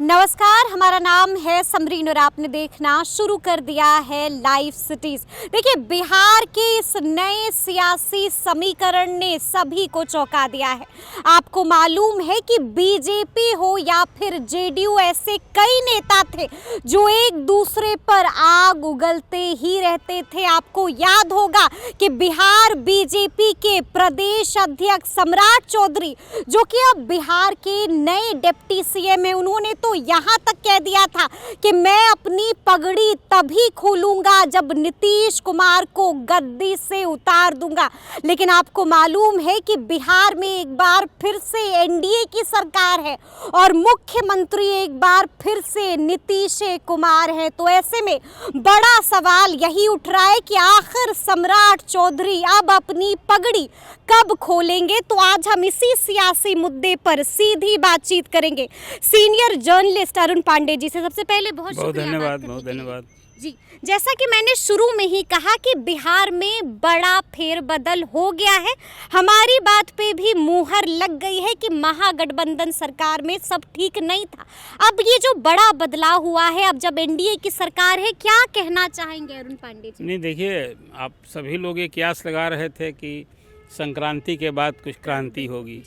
नमस्कार, हमारा नाम है समरीन और आपने देखना शुरू कर दिया है लाइव सिटीज। देखिए, बिहार के इस नए सियासी समीकरण ने सभी को चौंका दिया है। आपको मालूम है कि बीजेपी हो या फिर जेडीयू, ऐसे कई नेता थे जो एक दूसरे पर आग उगलते ही रहते थे। आपको याद होगा कि बिहार बीजेपी के प्रदेश अध्यक्ष सम्राट चौधरी, जो कि अब बिहार के नए डिप्टी सीएम है, उन्होंने तो यहाँ तक कह दिया था कि मैं अपनी पगड़ी तभी खोलूंगा जब नीतीश कुमार को गद्दी से उतार दूंगा। लेकिन आपको मालूम है कि बिहार में एक बार फिर से एनडीए की सरकार है और मुख्यमंत्री एक बार फिर से नीतीश कुमार है। तो ऐसे में बड़ा सवाल यही उठ रहा है कि आखिर सम्राट चौधरी अब अपनी पगड़ी कब खोलेंगे। तो आज हम इसी सियासी मुद्दे पर सीधी बातचीत करेंगे सीनियर जर्नलिस्ट अरुण पांडे जी से। सबसे पहले बहुत धन्यवाद जी। जैसा कि मैंने शुरू में ही कहा कि बिहार में बड़ा फेरबदल हो गया है। हमारी बात पे भी मुहर लग गई है कि महागठबंधन सरकार में सब ठीक नहीं था। अब ये जो बड़ा बदलाव हुआ है, अब जब एनडीए की सरकार है, क्या कहना चाहेंगे अरुण पांडे जी? नहीं, देखिए, आप सभी लोग ये कयास लगा रहे थे कि संक्रांति के बाद कुछ क्रांति होगी,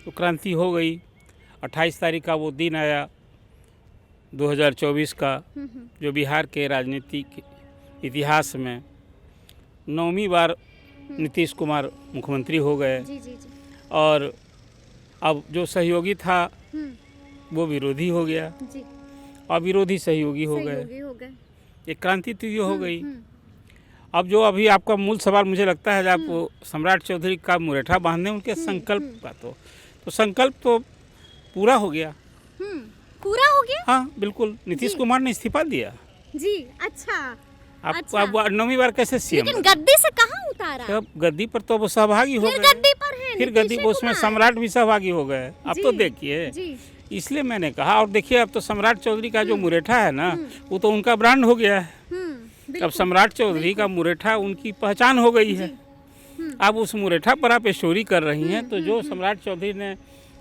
तो क्रांति हो गई। 28 तारीख का वो दिन आया 2024 का, जो बिहार के राजनीतिक इतिहास में 9वीं बार नीतीश कुमार मुख्यमंत्री हो गए। और अब जो सहयोगी था वो विरोधी हो गया और विरोधी सहयोगी हो गए। एक क्रांति तो ये हो गई। अब जो अभी आपका मूल सवाल मुझे लगता है, जब आप सम्राट चौधरी का मुरेठा बांधने उनके संकल्प का, तो संकल्प तो पूरा हो गया। पूरा हो गया? हाँ, बिल्कुल। नीतीश कुमार ने इस्तीफा दिया जी। अच्छा। अब 9वीं बार कैसे सीएम? लेकिन गद्दी से कहाँ उतारा? अब गद्दी पर तो वो सहभागी हो गए। गद्दी पर है, फिर गद्दी पर उसमें सम्राट भी सहभागी हो गए। अब तो देखिए, इसलिए मैंने कहा। और देखिए, अब तो सम्राट चौधरी का जो मुरेठा है ना, वो तो उनका ब्रांड हो गया है। अब सम्राट चौधरी का मुरेठा उनकी पहचान हो गई है। अब उस मुरेठा पर आप स्टोरी कर रही हैं, तो जो सम्राट चौधरी ने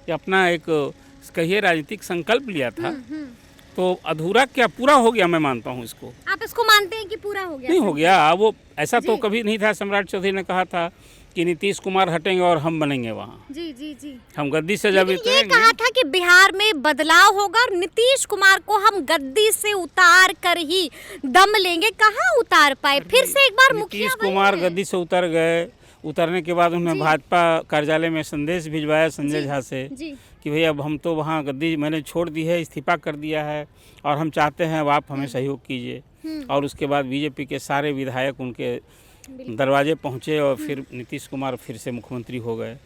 अपना एक कहिए राजनीतिक संकल्प लिया था, तो अधूरा क्या पूरा हो गया, मैं मानता हूँ इसको। आप इसको मानते हैं कि पूरा हो गया? नहीं हो गया। वो ऐसा तो कभी नहीं था। सम्राट चौधरी ने कहा था कि नीतीश कुमार हटेंगे और हम बनेंगे वहाँ। जी। हम गद्दी से जब ये कहा था कि बिहार में बदलाव होगा और नीतीश कुमार को हम गद्दी से उतार कर ही दम लेंगे। कहाँ उतार पाए? फिर से एक बार नीतीश कुमार गद्दी से उतर गए। उतरने के बाद उन्होंने भाजपा कार्यालय में संदेश भिजवाया संजय झा से कि भैया, अब हम तो वहाँ गद्दी मैंने छोड़ दी है, इस्तीफा कर दिया है और हम चाहते हैं अब आप हमें सहयोग कीजिए। और उसके बाद बीजेपी के सारे विधायक उनके दरवाजे पहुँचे और फिर नीतीश कुमार फिर से मुख्यमंत्री हो गए।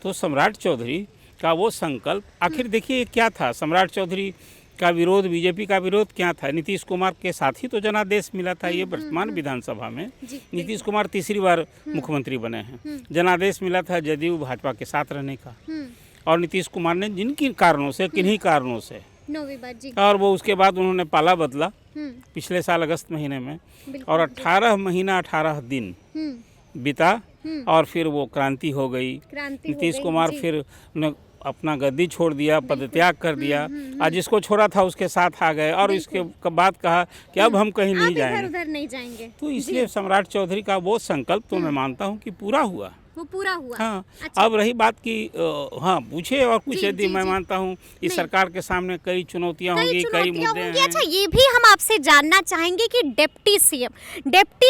तो सम्राट चौधरी का वो संकल्प, आखिर देखिए क्या था। सम्राट चौधरी का विरोध, बीजेपी का विरोध क्या था? नीतीश कुमार के साथ ही तो जनादेश मिला था। ये वर्तमान विधानसभा में नीतीश कुमार तीसरी बार मुख्यमंत्री बने हैं। जनादेश मिला था जदयू भाजपा के साथ रहने का, और नीतीश कुमार ने जिनकी कारणों से, किन्हीं कारणों से, 9वीं बार जी, और वो उसके बाद उन्होंने पाला बदला पिछले साल अगस्त महीने में, और 18 महीना 18 दिन बीता और फिर वो क्रांति हो गई। नीतीश कुमार फिर अपना गद्दी छोड़ दिया, पदत्याग कर दिया, और जिसको छोड़ा था उसके साथ आ गए। और इसके बाद कहा कि अब हम कहीं नहीं जाएंगे। तो इसलिए सम्राट चौधरी का वो संकल्प तो मैं मानता हूँ कि पूरा हुआ। वो पूरा हुआ। हाँ। अच्छा। अब रही बात की, हाँ, पूछे और कुछ यदि मैं मानता हूँ इस सरकार के सामने कई चुनौतियाँ होंगी, कई मुद्दे हैं। अच्छा, ये भी हम आपसे जानना चाहेंगे कि डिप्टी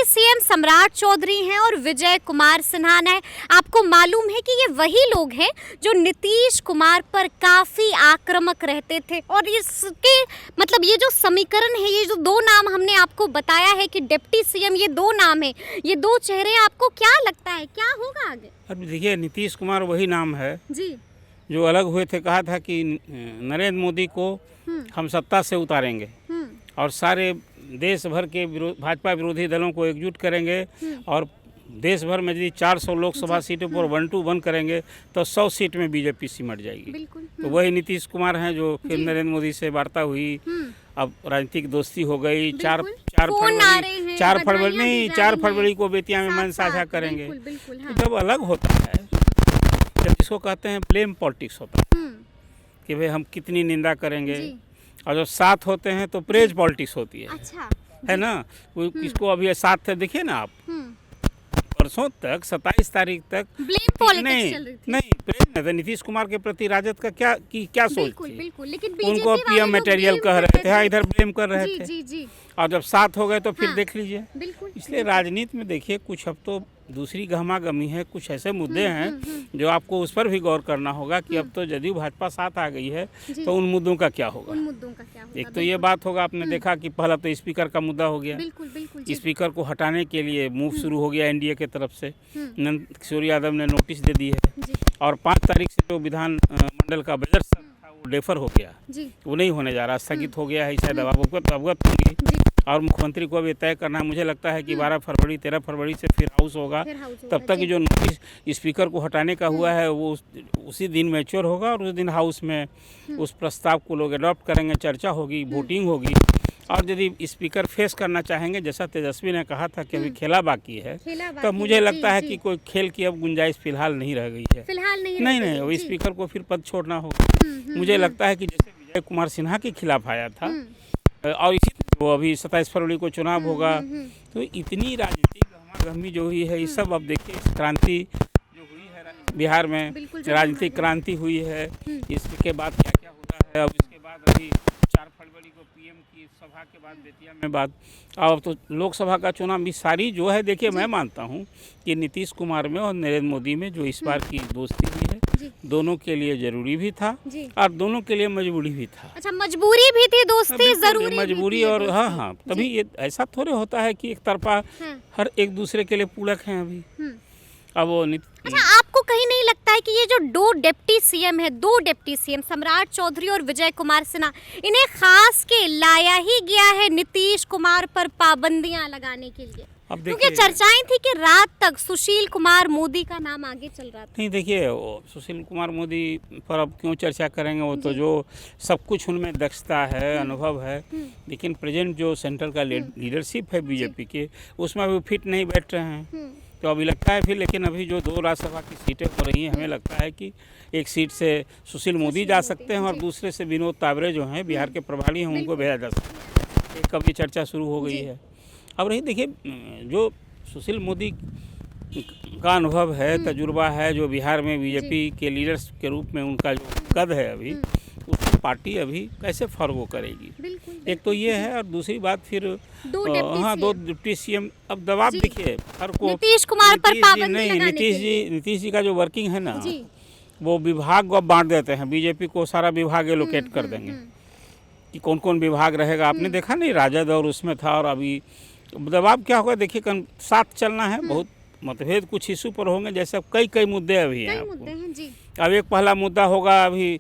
सीएम सम्राट चौधरी हैं और विजय कुमार सिन्हा है। आपको मालूम है कि ये वही लोग हैं जो नीतीश कुमार पर काफी आक्रामक रहते थे। और इसके मतलब ये जो समीकरण है, ये जो दो नाम हमने आपको बताया है कि डिप्टी सीएम, ये दो नाम है, ये दो चेहरे, आपको क्या लगता है क्या होगा आगे? अब देखिए, नीतीश कुमार वही नाम है जी, जो अलग हुए थे। कहा था कि नरेंद्र मोदी को हम सत्ता से उतारेंगे और सारे देश भर के भाजपा विरोधी दलों को एकजुट करेंगे, और देश भर में यदि 400 लोकसभा सीटों पर 1-2-1 करेंगे तो 100 सीट में बीजेपी सिमट जाएगी। तो वही नीतीश कुमार हैं जो फिर नरेंद्र मोदी से वार्ता हुई, अब राजनीतिक दोस्ती हो गई। 4 फरवरी को बेतिया में मन साझा करेंगे। तो जब अलग होता है, जब इसको कहते हैं ब्लेम पॉलिटिक्स होता है कि भाई हम कितनी निंदा करेंगे, और जब 7 होते हैं तो प्रेज पॉलिटिक्स होती है। अच्छा, है ना। वो किसको अभी 7 थे देखिए ना आप, परसों तक 27 तारीख तक ब्लेम पॉलिटिक्स चल रही थी। नहीं प्रेज नहीं था। नीतीश कुमार के प्रति राजद का क्या सोच बिल्कुल थी? बिल्कुल, लेकिन उनको पीएम मटेरियल कह रहे थे, हाँ इधर ब्लेम कर रहे जी थे। जी जी, और जब 7 हो गए तो फिर हाँ, देख लीजिए। बिल्कुल। इसलिए राजनीति में देखिए कुछ अब तो दूसरी गहमा-गहमी है, कुछ ऐसे मुद्दे हैं जो आपको उस पर भी गौर करना होगा कि अब तो जदयू भाजपा साथ आ गई है तो उन मुद्दों का क्या होगा। उन मुद्दों का क्या होगा? एक तो ये बात होगा, आपने देखा कि पहला तो स्पीकर का मुद्दा हो गया। बिल्कुल बिल्कुल जी। स्पीकर को हटाने के लिए मूव शुरू हो गया एनडीए के तरफ से। नंद किशोर यादव ने नोटिस दे दी है जी और 5 तारीख से जो विधान मंडल का बजट सत्र था वो डेफर हो गया, जी वो नहीं होने जा रहा, स्थगित हो गया है। शायद अब आपको अवगत होंगी। जी, और मुख्यमंत्री को अब ये तय करना है, मुझे लगता है कि 12 फरवरी 13 फरवरी से फिर हाउस होगा। फिर हाउस होगा, तब तक जी। जो नोटिस स्पीकर को हटाने का हुआ है वो उसी दिन मैच्योर होगा और उस दिन हाउस में उस प्रस्ताव को लोग अडॉप्ट करेंगे, चर्चा होगी, वोटिंग होगी। और यदि स्पीकर फेस करना चाहेंगे, जैसा तेजस्वी ने कहा था कि अभी खेला बाकी है, तो मुझे लगता है कि कोई खेल की अब गुंजाइश फिलहाल नहीं रह गई है। फिलहाल नहीं नहीं अब स्पीकर को फिर पद छोड़ना होगा। मुझे लगता है कि जैसे विजय कुमार सिन्हा के खिलाफ आया था और इसी वो अभी 27 फरवरी को चुनाव होगा, तो इतनी राजनीतिक गहमा-गहमी जो हुई है, ये सब अब देखिए क्रांति जो हुई है बिहार में, राजनीतिक क्रांति हुई है। इसके बाद क्या क्या होता है, अब इसके बाद अभी 4 फरवरी को पीएम की सभा के बाद बेतिया में बात, अब तो लोकसभा का चुनाव भी सारी जो है देखिए, मैं मानता हूँ कि नीतीश कुमार में और नरेंद्र मोदी में जो इस बार की दोस्ती हुई है, दोनों के लिए जरूरी भी था और दोनों के लिए मजबूरी भी था। अच्छा, मजबूरी भी थी, दोस्ती जरूरी मजबूरी भी थी, और हाँ तभी ये ऐसा थोड़े होता है कि एक तरफा हर एक दूसरे के लिए पूरक हैं अभी। अब वो अच्छा, आपको कहीं नहीं लगता है कि ये जो दो डिप्टी सीएम सम्राट चौधरी और विजय कुमार सिन्हा, इन्हें खास के लाया ही गया है नीतीश कुमार पर पाबंदियां लगाने के लिए? क्योंकि चर्चाएं थी कि रात तक सुशील कुमार मोदी का नाम आगे चल रहा था। नहीं देखिए, सुशील कुमार मोदी पर अब क्यों चर्चा करेंगे, वो तो जो सब कुछ उनमें दक्षता है, अनुभव है, लेकिन प्रेजेंट जो सेंटर का लीडरशिप है बीजेपी के, उसमें अभी फिट नहीं बैठ रहे हैं। तो अभी लगता है फिर, लेकिन अभी जो 2 राज्यसभा की सीटें हो रही हैं, हमें लगता है कि एक सीट से सुशील मोदी जा सकते हैं और दूसरे से विनोद तावरे जो हैं बिहार के प्रभारी हैं, उनको भेजा जा सकता है। एक कभी चर्चा शुरू हो गई है। अब रही देखिए, जो सुशील मोदी का अनुभव है, तजुर्बा है, जो बिहार में बीजेपी के लीडर्स के रूप में उनका जो कद है अभी, उसको पार्टी अभी कैसे फॉरगो करेगी। एक तो ये है, और दूसरी बात फिर 2 डिप्टी सीएम। अब दबाव देखिए हर को, नीतीश कुमार पर पाबंदी लगाने नीतीश जी का जो वर्किंग है ना, वो विभाग को बांट देते हैं, बीजेपी को सारा विभाग एलोकेट कर देंगे कि कौन कौन विभाग रहेगा। आपने देखा नहीं, राजद और उसमें था, और अभी दबाव क्या होगा देखिए, साथ चलना है। बहुत मतभेद कुछ इशू पर होंगे, जैसे कई मुद्दे अभी हैं आपको। अब एक पहला मुद्दा होगा अभी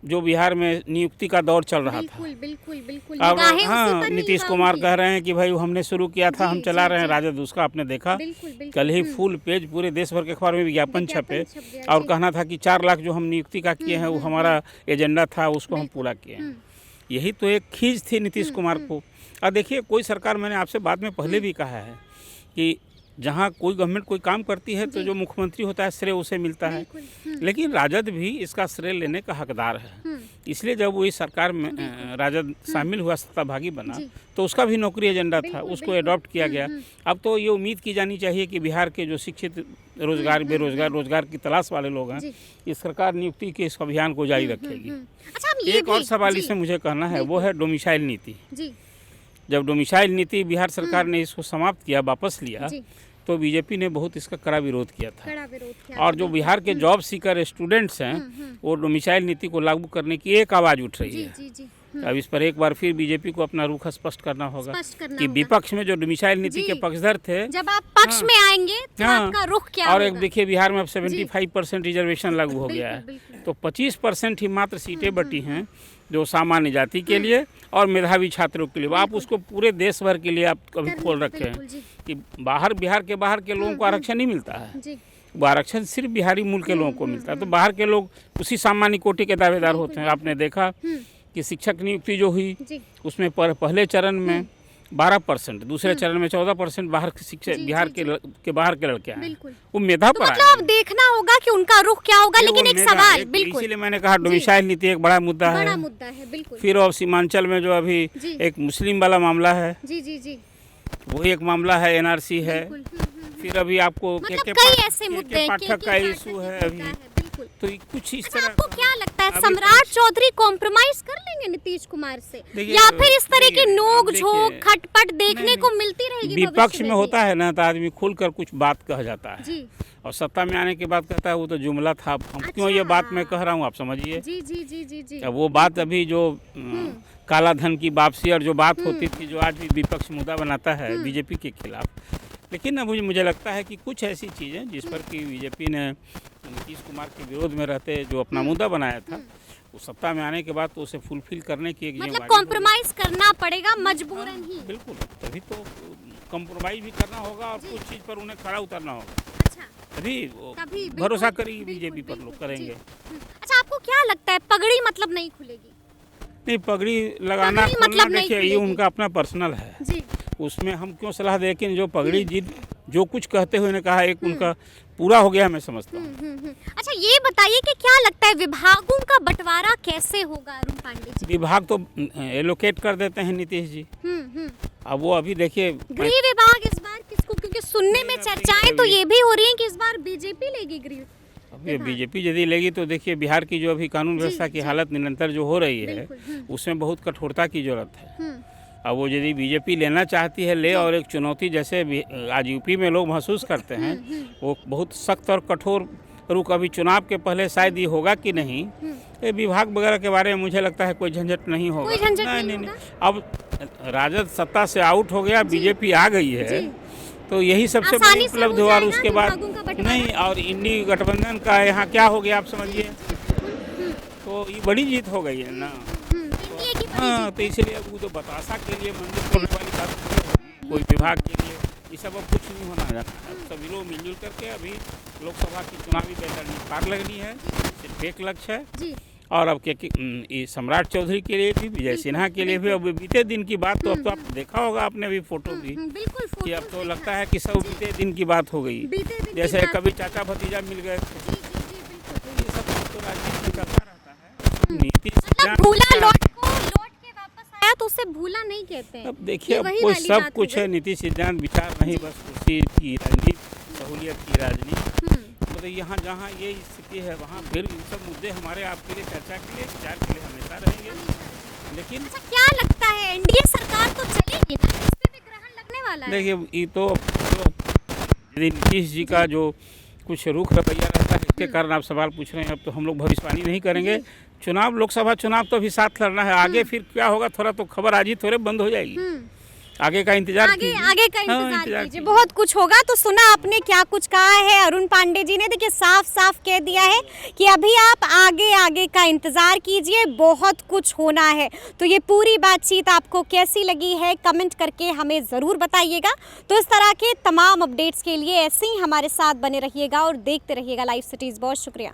जो बिहार में नियुक्ति का दौर चल रहा था। बिल्कुल। अब हाँ, नीतीश कुमार कह रहे हैं कि भाई हमने शुरू किया था, हम चला रहे हैं, राजद उसका आपने देखा कल ही फुल पेज पूरे देश भर के अखबार में विज्ञापन छपे, और कहना था कि 4 लाख जो हम नियुक्ति का किए हैं वो हमारा एजेंडा था, उसको हम पूरा किए हैं। यही तो एक खींच थी नीतीश कुमार को। और देखिए, कोई सरकार, मैंने आपसे बाद में पहले भी कहा है कि जहाँ कोई गवर्नमेंट कोई काम करती है तो जो मुख्यमंत्री होता है श्रेय उसे मिलता है, लेकिन राजद भी इसका श्रेय लेने का हकदार है। इसलिए जब वो इस सरकार में राजद शामिल हुआ, सत्ताभागी बना, तो उसका भी नौकरी एजेंडा था, उसको अडॉप्ट किया गया। अब तो ये उम्मीद की जानी चाहिए कि बिहार के जो शिक्षित, रोजगार, बेरोजगार, रोजगार की तलाश वाले लोग हैं, इस सरकार नियुक्ति के इस अभियान को जारी रखेगी। एक और सवाल इसमें मुझे कहना है, वो है डोमिसाइल नीति। जब डोमिसाइल नीति बिहार सरकार ने इसको समाप्त किया, वापस लिया, तो बीजेपी ने बहुत इसका कड़ा विरोध किया था। और जो बिहार के जॉब सीकर स्टूडेंट्स हैं, वो डोमिसाइल नीति को लागू करने की एक आवाज़ उठ रही है। अब इस पर एक बार फिर बीजेपी को अपना रुख स्पष्ट करना होगा कि विपक्ष में जो डोमिसाइल नीति के पक्षधर थे, जब आप पक्ष में आएंगे तो आपका रुख क्या और एक देखिए, बिहार में अब 75% रिजर्वेशन लागू हो गया है, तो 25% ही मात्र सीटें बटी हैं जो सामान्य जाति के लिए और मेधावी छात्रों के लिए। आप उसको पूरे देश भर के लिए आप कभी खोल रखे हैं कि बाहर, बिहार के बाहर के लोगों को आरक्षण नहीं मिलता है, वो आरक्षण सिर्फ बिहारी मूल के लोगों को मिलता है। तो बाहर के लोग उसी सामान्य कोटि के दावेदार होते हैं। आपने देखा कि शिक्षक नियुक्ति जो हुई, उसमें पहले चरण में 12%, दूसरे चरण में 14% बाहर के शिक्षक बिहार के बाहर के लड़के हैं। बिल्कुल। वो मेधा तो पर मतलब अब देखना होगा कि उनका रुख क्या होगा। लेकिन एक सवाल, बिल्कुल, इसीलिए मैंने कहा डोमिसाइल नीति एक बड़ा मुद्दा है। बिल्कुल। फिर और सीमांचल में जो अभी एक मुस्लिम वाला मामला है, जी, वो एक मामला है, एनआरसी है। फिर अभी आपको कई ऐसे मुद्दे पाठक का इशू है अभी, तो कुछ इस तरह। आपको क्या लगता है सम्राट चौधरी कॉम्प्रोमाइज कर लेंगे नीतीश कुमार से, या फिर इस तरह की नोक झोंक खटपट देखने को मिलती रहेगी? विपक्ष में होता है ना, तो आदमी खुलकर कुछ बात कह जाता है, और सत्ता में आने के बाद कहता है वो तो जुमला था। हम क्यों ये बात मैं कह रहा हूँ, आप समझिए। जी। अब वो बात अभी जो काला धन की वापसी और जो बात होती थी, जो आज भी विपक्ष मुद्दा बनाता है बीजेपी के खिलाफ। लेकिन अब मुझे लगता है कि कुछ ऐसी चीज़ें जिस पर कि बीजेपी ने नीतीश कुमार के विरोध में रहते जो अपना मुद्दा बनाया था, वो सत्ता में आने के बाद तो उसे फुलफिल करने की एक मतलब कॉम्प्रोमाइज करना पड़ेगा मजबूरन ही। बिल्कुल, तभी तो कॉम्प्रोमाइज भी करना होगा और कुछ चीज़ पर उन्हें खड़ा उतरना होगा। तभी भरोसा करेगी बीजेपी पर, लोग करेंगे। अच्छा, आपको क्या लगता है पगड़ी मतलब नहीं खुलेगी? नहीं, पगड़ी लगाना मतलब देखिए ये उनका अपना पर्सनल है जी। उसमें हम क्यों सलाह दें, लेकिन जो पगड़ी जो कुछ कहते हुए ने कहा, एक उनका पूरा हो गया, मैं समझता हूँ। अच्छा, ये बताइए कि क्या लगता है विभागों का बंटवारा कैसे होगा अरुण पांडे जी? विभाग तो एलोकेट कर देते हैं नीतीश जी। अब वो अभी देखिए गृह विभाग इस बार किसको, क्योंकि सुनने में चर्चाएं तो ये भी हो रही हैं कि इस बार बीजेपी लेगी गृह। अभी बीजेपी यदि लेगी तो देखिए बिहार की जो अभी कानून व्यवस्था की हालत निरंतर जो हो रही है, उसमें बहुत कठोरता की जरूरत है। अब वो यदि बीजेपी लेना चाहती है ले, और एक चुनौती जैसे आज यूपी में लोग महसूस करते हैं, वो बहुत सख्त और कठोर रुख अभी चुनाव के पहले शायद ये होगा कि नहीं, ये विभाग वगैरह के बारे में मुझे लगता है कोई झंझट नहीं होगा। नहीं। अब राजद सत्ता से आउट हो गया, बीजेपी आ गई है, तो यही सबसे बड़ी उपलब्धि हुआ। और उसके बाद नहीं, और इंडी गठबंधन का यहाँ क्या हो गया आप समझिए, तो ये बड़ी जीत हो गई है ना। हाँ, तो इसलिए अब वो तो बतासा के लिए मंदिर खोलने वाली बात, कोई विभाग के लिए ये सब अब कुछ नहीं होना जाता है। सभी लोग मिलजुल करके अभी लोकसभा की चुनावी बेहतरीन पार लगनी है, सिर्फ एक लक्ष्य है। और अब ये सम्राट चौधरी के लिए भी, विजय सिन्हा के लिए भी, अब बीते दिन की बात तो अब तो आप देखा होगा आपने भी फोटो भी, कि अब तो लगता है कि सब बीते दिन की बात हो गई, जैसे कभी चाचा भतीजा मिल गए। ये सब तो राजनीति में चलता रहता है। नीति तो उसे भूला नहीं कहते हैं। अब देखिए, अब कोई सब कुछ है, नीति सिद्धांत विचार नहीं, बस कुर्सी की राजनीति, सहूलियत की राजनीति। मतलब यहाँ जहाँ ये स्थिति है, वहाँ फिर इन सब मुद्दे हमारे आपके लिए चर्चा के लिए, विचार के लिए हमेशा रहेंगे। लेकिन अच्छा, क्या लगता है एनडीए सरकार तो चलेगी ना, इस पे भी ग्रहण लगने वाला है? देखिए, ये तो यदि नीतीश जी का जो कुछ रुख रवैया रहता है, इसके कारण आप सवाल पूछ रहे हैं, अब तो हम लोग भविष्यवाणी नहीं करेंगे। चुनाव, लोकसभा चुनाव तो अभी साथ लड़ना है, आगे फिर क्या होगा थोड़ा तो खबर आज ही थोड़े बंद हो जाएगी। आगे का इंतजार कीजिए। आगे का इंतजार कीजिए, बहुत कुछ होगा। तो सुना आपने क्या कुछ कहा है अरुण पांडे जी ने। देखिए, साफ साफ कह दिया है कि अभी आप आगे का इंतजार कीजिए, बहुत कुछ होना है। तो ये पूरी बातचीत आपको कैसी लगी है, कमेंट करके हमें ज़रूर बताइएगा। तो इस तरह के तमाम अपडेट्स के लिए ऐसे ही हमारे साथ बने रहिएगा और देखते रहिएगा लाइव सिटीज़। बहुत शुक्रिया।